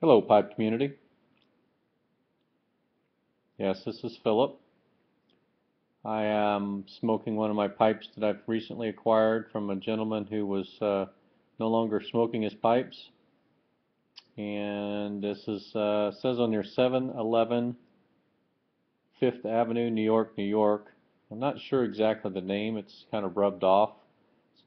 Hello, pipe community. Yes, this is Philip. I am smoking one of my pipes that I've recently acquired from a gentleman who was no longer smoking his pipes. And this is says on your 711 Fifth Avenue, New York, New York. I'm not sure exactly the name. It's kind of rubbed off.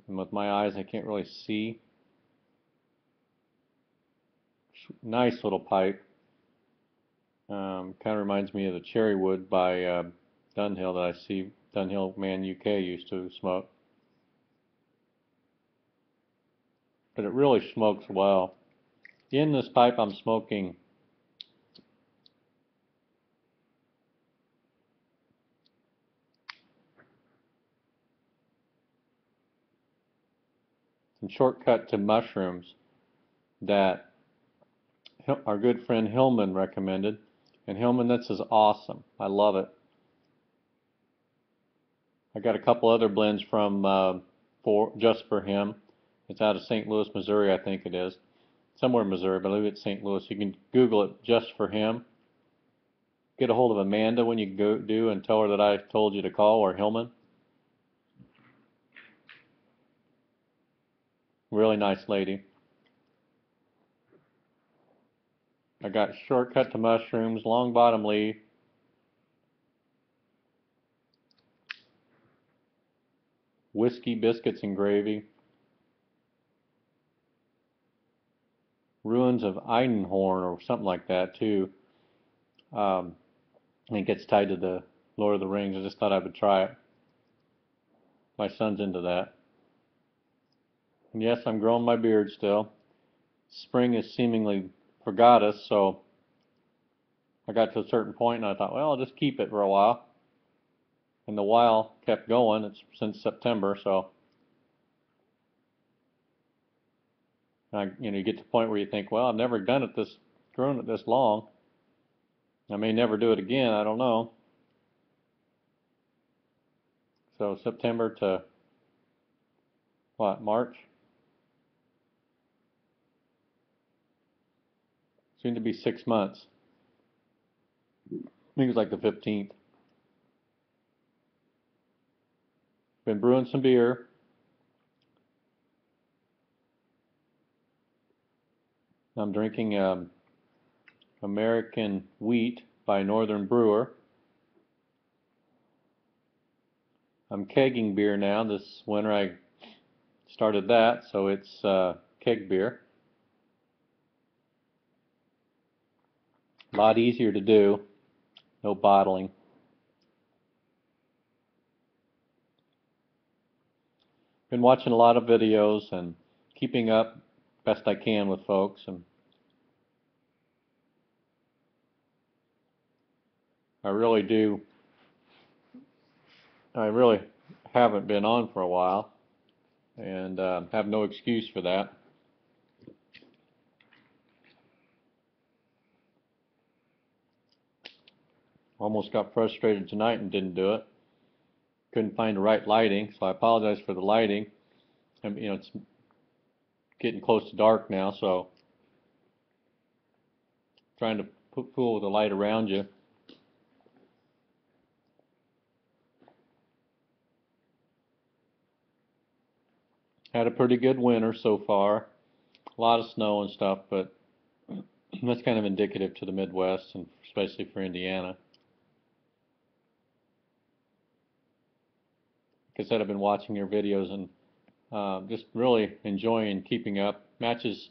And with my eyes, I can't really see. Nice little pipe. Kind of reminds me of the cherry wood by Dunhill that I see Dunhill Man UK used to smoke. But it really smokes well. In this pipe I'm smoking some shortcut to mushrooms that our good friend Hilman recommended. And Hilman, this is awesome. I love it. I got a couple other blends from just for him. It's out of St. Louis, Missouri, I think it is. Somewhere in Missouri, but I believe it's St. Louis. You can Google it, just for him. Get a hold of Amanda when you do and tell her that I told you to call, or Hilman. Really nice lady. I got shortcut to mushrooms, long bottom leaf, whiskey, biscuits, and gravy, ruins of Eidenhorn or something like that too. I think it's tied to the Lord of the Rings. I just thought I would try it. My son's into that. And yes, I'm growing my beard still. Spring has seemingly forgot us, so I got to a certain point and I thought, well, I'll just keep it for a while. And the while kept going. It's since September, so you get to the point where you think, well, I've never grown it this long. I may never do it again. I don't know. So September to what, March? Soon to be 6 months. I think it's like the 15th. Been brewing some beer. I'm drinking American Wheat by Northern Brewer. I'm kegging beer now. This winter I started that, so it's keg beer. A lot easier to do. No bottling. Been watching a lot of videos and keeping up best I can with folks, and I really do. I really haven't been on for a while, and have no excuse for that. Almost got frustrated tonight and didn't do it. Couldn't find the right lighting, so I apologize for the lighting. And, it's getting close to dark now, so trying to fool the light around you. Had a pretty good winter so far. A lot of snow and stuff, but that's kind of indicative to the Midwest, and especially for Indiana. Like I said, I've been watching your videos and just really enjoying keeping up. Matches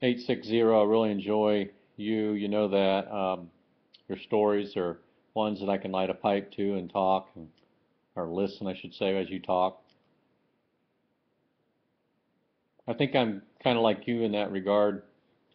860, I really enjoy you. You know that. Your stories are ones that I can light a pipe to and talk, or listen, I should say, as you talk. I think I'm kind of like you in that regard.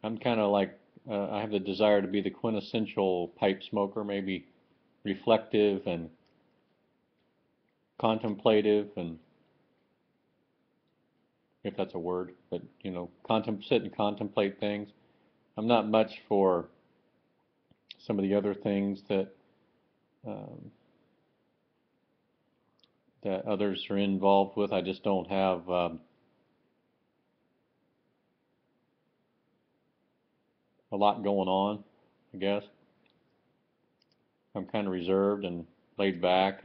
I'm kind of like, I have the desire to be the quintessential pipe smoker, maybe reflective and contemplative, and if that's a word, but sit and contemplate things. I'm not much for some of the other things um, that others are involved with. I just don't have a lot going on, I guess. I'm kind of reserved and laid back,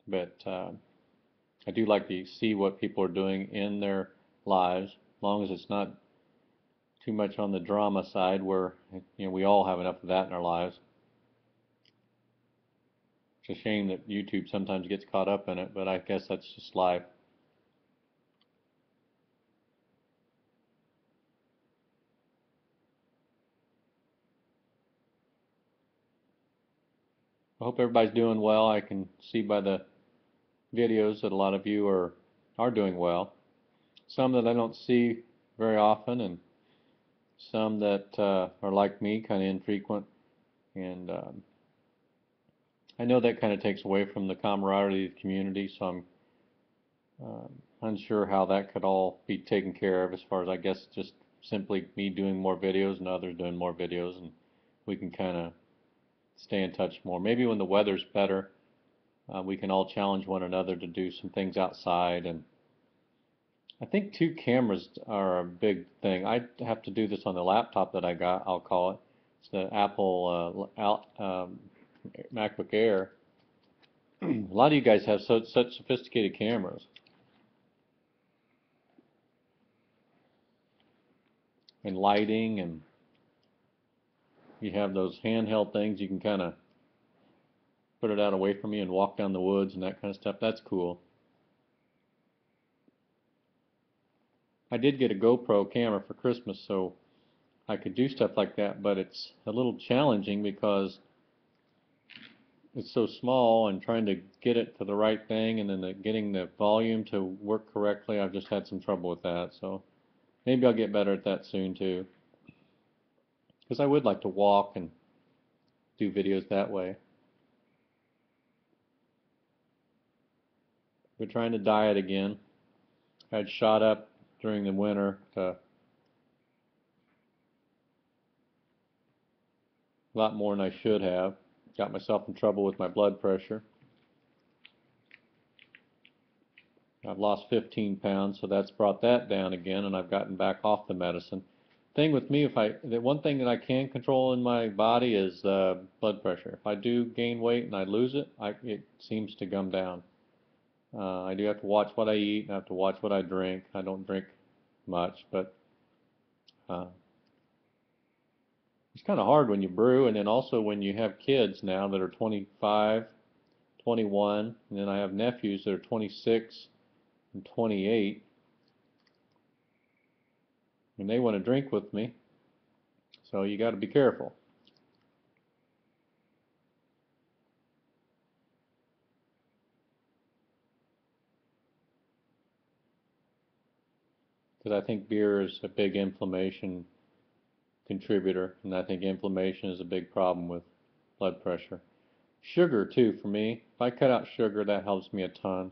but I do like to see what people are doing in their lives, as long as it's not too much on the drama side, where we all have enough of that in our lives. It's a shame that YouTube sometimes gets caught up in it, but I guess that's just life. I hope everybody's doing well. I can see by the videos that a lot of you are doing well. Some that I don't see very often, and some that are like me, kind of infrequent. And I know that kind of takes away from the camaraderie of the community, so I'm unsure how that could all be taken care of, as far as, I guess, just simply me doing more videos and others doing more videos, and we can kind of stay in touch more. Maybe when the weather's better, we can all challenge one another to do some things outside. And I think 2 cameras are a big thing. I have to do this on the laptop that I got, I'll call it. It's the Apple MacBook Air. A lot of you guys have such sophisticated cameras. And lighting, and you have those handheld things you can kind of put it out away from you and walk down the woods and that kind of stuff. That's cool. I did get a GoPro camera for Christmas, so I could do stuff like that, but it's a little challenging because it's so small, and trying to get it to the right thing, and then getting the volume to work correctly. I've just had some trouble with that, so maybe I'll get better at that soon too, because I would like to walk and do videos that way. We're trying to diet again. I'd shot up during the winter to a lot more than I should have. Got myself in trouble with my blood pressure. I've lost 15 pounds, so that's brought that down again, and I've gotten back off the medicine. Thing with me, the one thing that I can control in my body is blood pressure. If I do gain weight and I lose it, it seems to come down. I do have to watch what I eat, and I have to watch what I drink. I don't drink much, but it's kind of hard when you brew, and then also when you have kids now that are 25, 21, and then I have nephews that are 26 and 28, and they want to drink with me, so you got to be careful. Because I think beer is a big inflammation contributor, and I think inflammation is a big problem with blood pressure. Sugar too, for me. If I cut out sugar, that helps me a ton.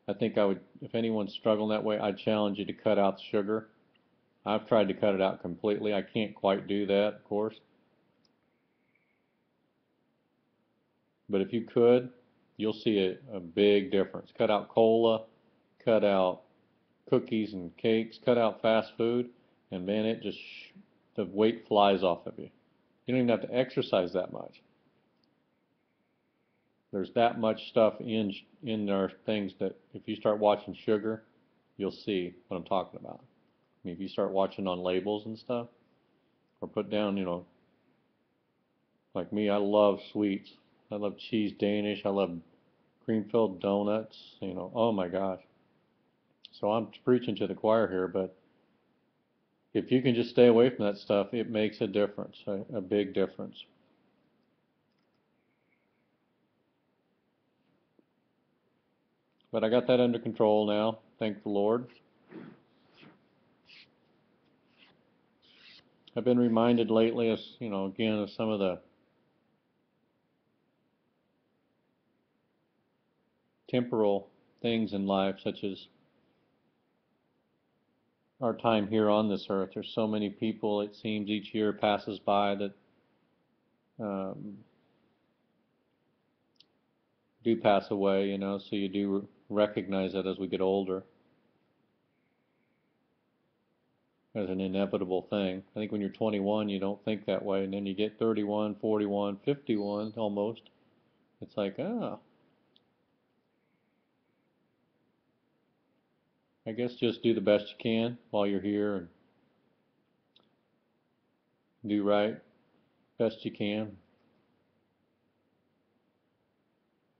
I think I would, if anyone's struggling that way, I'd challenge you to cut out sugar. I've tried to cut it out completely. I can't quite do that, of course. But if you could, you'll see a big difference. Cut out cola, cut out cookies and cakes, cut out fast food, and man, the weight flies off of you. You don't even have to exercise that much. There's that much stuff in our things that if you start watching sugar, you'll see what I'm talking about. I mean, if you start watching on labels and stuff, or put down, like me, I love sweets. I love cheese Danish. I love cream-filled donuts. Oh my gosh. So I'm preaching to the choir here, but if you can just stay away from that stuff, it makes a difference, a big difference. But I got that under control now, thank the Lord. I've been reminded lately, again, of some of the temporal things in life, such as our time here on this earth. There's so many people, it seems, each year passes by that do pass away, so you do recognize that as we get older. as an inevitable thing. I think when you're 21, you don't think that way, and then you get 31, 41, 51 almost. It's like, I guess just do the best you can while you're here and do right best you can,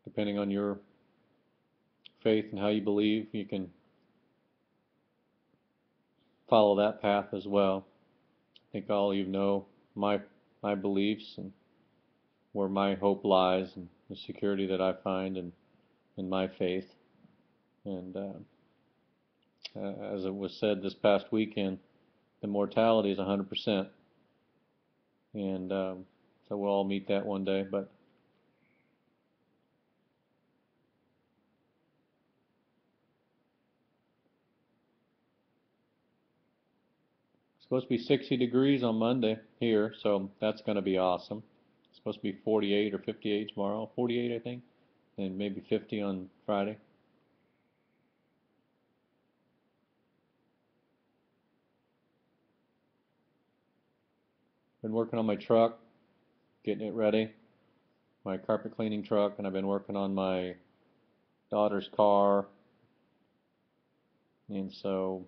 depending on your faith and how you believe. You can follow that path as well. I think all of you know my beliefs and where my hope lies and the security that I find in my faith. And as it was said this past weekend, the mortality is 100%. And so we'll all meet that one day. But it's supposed to be 60 degrees on Monday here, so that's going to be awesome. It's supposed to be 48 or 58 tomorrow, 48 I think, and maybe 50 on Friday. Been working on my truck, getting it ready, my carpet cleaning truck, and I've been working on my daughter's car, and so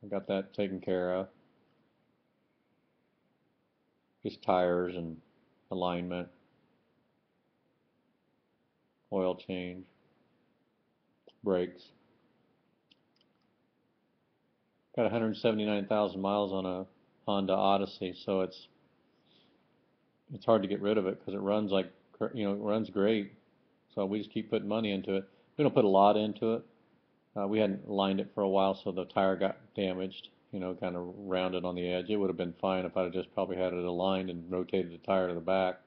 I got that taken care of. Just tires and alignment, oil change, brakes. Got 179,000 miles on a Honda Odyssey, so it's hard to get rid of it because it runs like, it runs great. So we just keep putting money into it. We don't put a lot into it. We hadn't lined it for a while, so the tire got damaged, kind of rounded on the edge. It would have been fine if I'd have just probably had it aligned and rotated the tire to the back.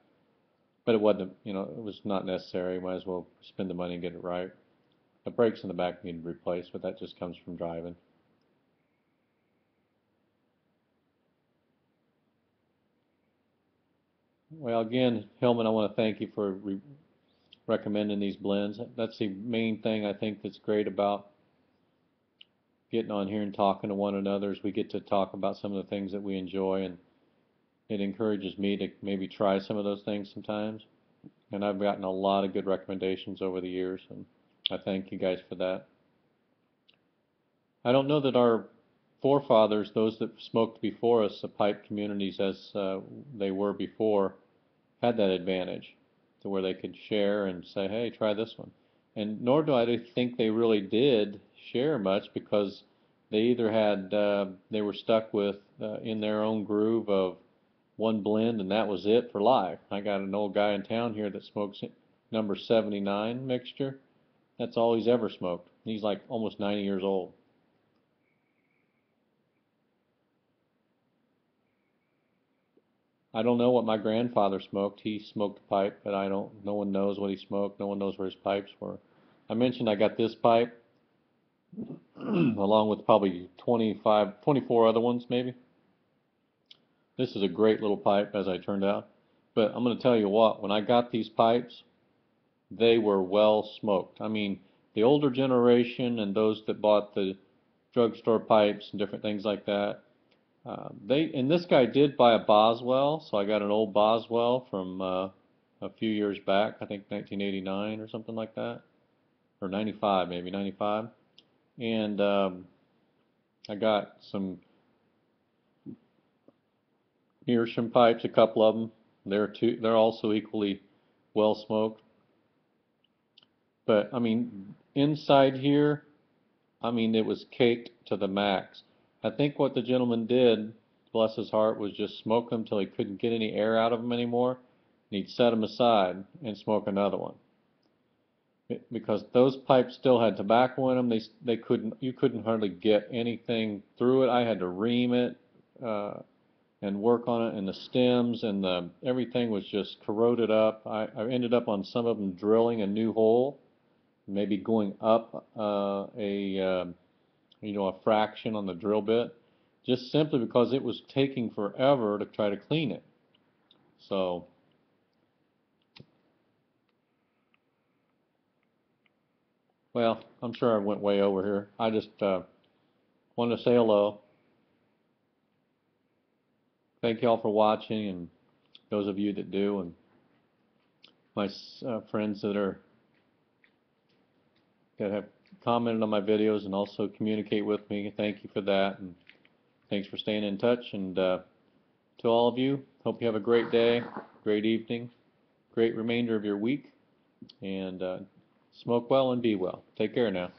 But it wasn't, it was not necessary. Might as well spend the money and get it right. The brakes in the back needed replaced, but that just comes from driving. Well, again, Hilman, I want to thank you for recommending these blends. That's the main thing I think that's great about getting on here and talking to one another is we get to talk about some of the things that we enjoy, and it encourages me to maybe try some of those things sometimes. And I've gotten a lot of good recommendations over the years, and I thank you guys for that. I don't know that our forefathers, those that smoked before us, the pipe communities as they were before, had that advantage to where they could share and say, hey, try this one. And nor do I think they really did share much because they either had, they were stuck with in their own groove of one blend and that was it for life. I got an old guy in town here that smokes number 79 mixture. That's all he's ever smoked. He's like almost 90 years old. I don't know what my grandfather smoked. He smoked a pipe, but no one knows what he smoked. No one knows where his pipes were. I mentioned I got this pipe along with probably 25, 24 other ones maybe. This is a great little pipe as I turned out. But I'm going to tell you what, when I got these pipes, they were well smoked. I mean, the older generation and those that bought the drugstore pipes and different things like that, and this guy did buy a Boswell, so I got an old Boswell from a few years back, I think 1989 or something like that, or 95 maybe, 95. And I got some Meerschaum pipes, a couple of them. They're also equally well smoked. But I mean, inside here, I mean, it was caked to the max. I think what the gentleman did, bless his heart, was just smoke them till he couldn't get any air out of them anymore, and he'd set them aside and smoke another one. Because those pipes still had tobacco in them, you couldn't hardly get anything through it. I had to ream it and work on it, and the stems and everything was just corroded up. I ended up on some of them drilling a new hole, maybe going up a fraction on the drill bit, just simply because it was taking forever to try to clean it. So, well, I'm sure I went way over here. I just wanted to say hello. thank you all for watching, and those of you that do, and my friends that have commented on my videos and also communicate with me. Thank you for that, and thanks for staying in touch. And to all of you, hope you have a great day, great evening, great remainder of your week, and smoke well and be well. Take care now.